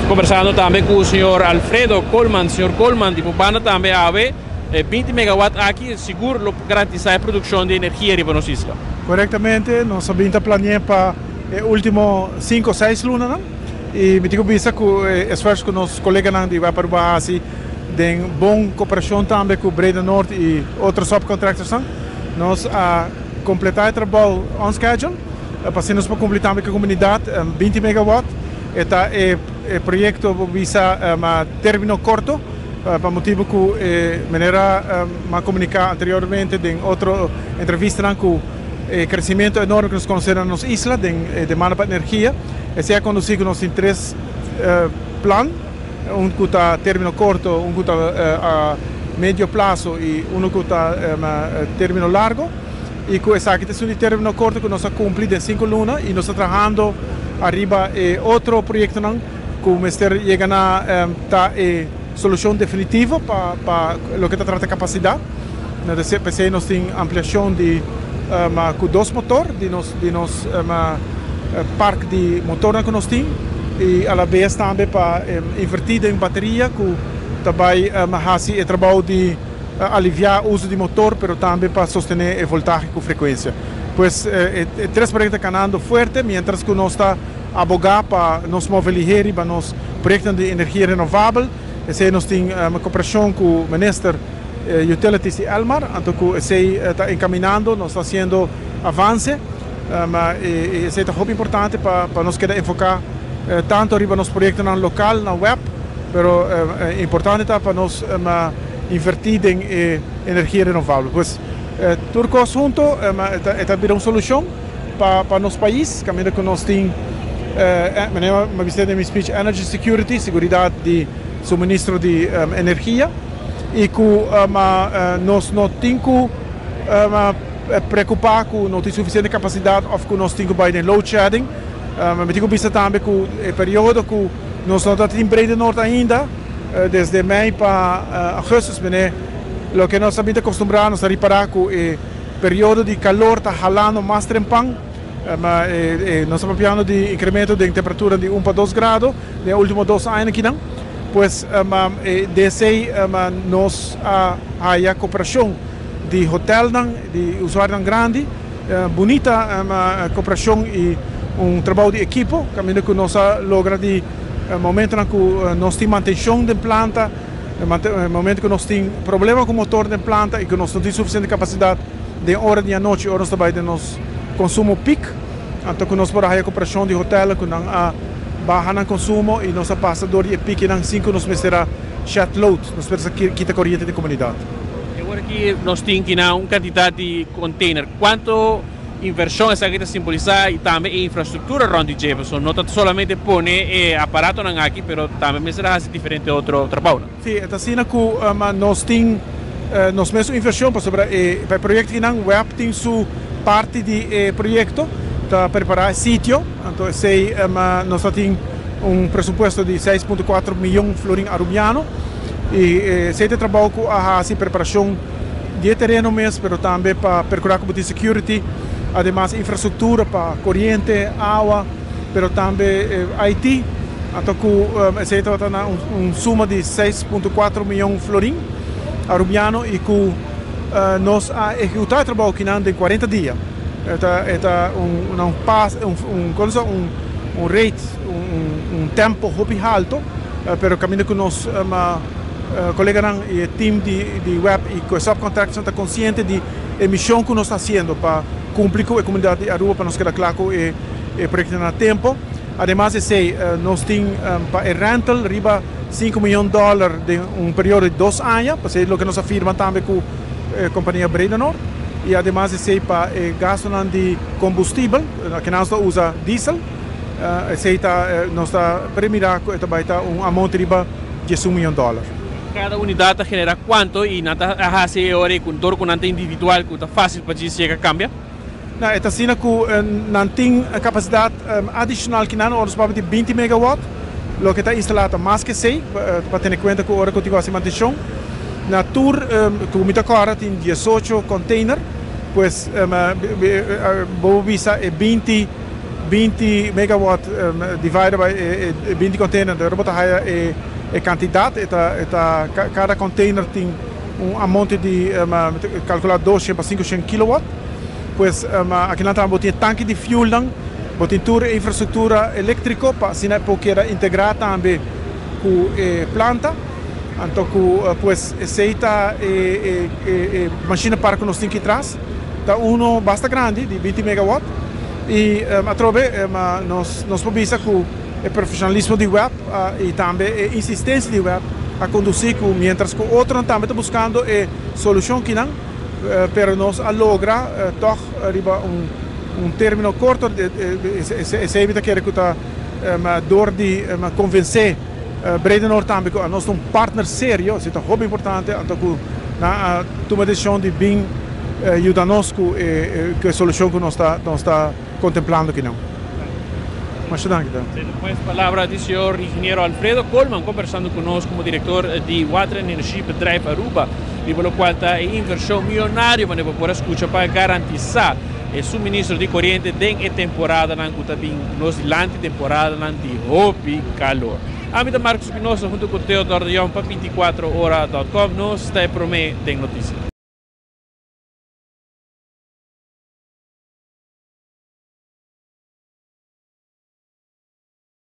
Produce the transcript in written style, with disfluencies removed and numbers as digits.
Conversando também com o senhor Alfredo Colman. Senhor Colman, tipo, banda também a 20 megawatts aqui, seguro garantizar a produção de energia para nossa isla. Corretamente, nós sabemos planear para os últimos 5 ou 6 lunas, não? E me digo bisa que o esforço que nossos colegas de Vaparuba assim, tem boa cooperação também com o Breda Norte e outros subcontractors, nós a completar o trabalho on schedule, para nós para completar também com a comunidade 20 megawatts. Este é projeto bisa término curto, para motivo que maneira comunicar anteriormente em outra entrevista com o crescimento enorme que nós conhecemos na nossa isla, de demanda para energia. Esse é conduzido nós em 3 planos, que está término curto, que está a médio prazo e que está término largo. E com essa questão de término curto que nós cumprimos em 5 lunas e nós estamos trabalhando arriba outro projeto que o Ministério chega a solução definitiva para o que trata de capacidade. Nós temos ampliação de com 2 motores de nos parque de motor que nós temos e a la vez também para invertir em bateria que também faz o trabalho de aliviar o uso de motor, mas também para sostener a voltagem com frequência. Pois 3 projetos caminhando forte, mientras que nós está abogar para nos mover ligeiro para nos projetos de energia renovável. Esse nós temos uma cooperação com o Ministério Utilities de Elmar, então esse está encaminhando, nós está fazendo avance, mas esse é muito importante para nós querer enfocar tanto arriba nos projetos no local, na web, mas é importante para nós invertir em energia renovável. Pois tudo junto é também uma solução para nosso país, caminho que nós temos uma visita de meu speech, Energy Security, segurança de suministro de energia, e que nós não temos que preocupar que não tem suficiente capacidade ou que nós temos que load shedding. Mas digo também que o período que nós não temos em Breda Norte ainda, desde maio para agosto, o que nós estamos acostumados a reparar que o período de calor está jalando mais trempão. Nós estamos falando de incremento de temperatura de 1 para 2 graus nos últimos 2 anos aqui, não? Pois desse nós a cooperação de hotel, de usuário grande, bonita cooperação e trabalho de equipo, caminho que nós logra de momento em que nós temos manutenção da planta, momento que nós temos problema com o motor da planta e que nós não temos suficiente capacidade de hora de noite, horas também de nosso consumo peak, então que nós podemos a cooperação de hotel que não baja no consumo e nossa passador de pique não 5 nos será shut load, nos será quita corrente de comunidade. Agora que nós temos uma quantidade de container, quanto inversão essa que simboliza e também infraestrutura onde Jefferson, não somente põe aparato aqui, mas também será diferente outro trabalho. Sim, é assim que nós temos nós mesmos inversão para o projeto que não web tem sua parte de projeto para preparar sítio, então nós temos presupuesto de 6,4 milhões de florins arubiano e esse trabalho com a preparação de terreno mesmo, mas também para procurar como de security, además infraestrutura para corrente, água, mas também IT, então esse é suma de 6,4 milhões de florins arubiano e que nós executar o trabalho que anda em 40 dias. Rate, tempo muito alto, pero caminho que nós colegas e time de web e com subcontractors estão conscientes de emissão que nós estamos fazendo para cumprir com a comunidade de Aruba para nós quedar claro que o projeto no tempo. Además, nós temos para o rental riba $5 milhões de período de 2 anos, para ser o que nós afirmamos também com a companhia Breda Norte. E además para gasto de combustível, que nós usa diesel, nós está premirar também amount de $1 milhão. Cada unidade genera quanto e nada hace ahora com todo com nada individual que está fácil para chegar cambia? Não, é assim que não tem capacidade adicional que não outros para de 20 megawatts, o que está instalado mais que 6 para ter em conta que a hora continua a manutenção. Na tour, que o Mitacora tem 18 containers, pois vou visa 20 20 megawatt divided by 20 container, de robot é quantidade, cada container tem monte de calcular 200 para 500 kilowatt. Pues aqui nós temos um tanque de fuel, botem toda a infraestrutura elétrica para assim poder integrar também com a planta. Então, pues aceita máquina para que nós temos que traz, tá bastante grande de 20 megawatt e a trobe nós podemos com o profissionalismo de web e também a insistência de web a conduzir com, mientras que outro também está buscando a solução que não, para nós logra toch arriba término curto, se evita que está door de convencer Breda Nord também a nós um partner sério, isso é muito importante, então na tomar decisão de bem ajudar nós com a solução que nós está contemplando aqui não. Mas danke. Depois a palavra do senhor engenheiro Alfredo Colman, conversando conosco como diretor de Water and Energy Bedrijf Aruba, pelo qual está a inversão milionária para poder escutar para garantizar o suministro de corrente em temporada na também nos durante temporada de roupa calor. A minha Marcos Espinosa junto com o Teodoro de Jong para 24horas.com nos está a prometer notícias.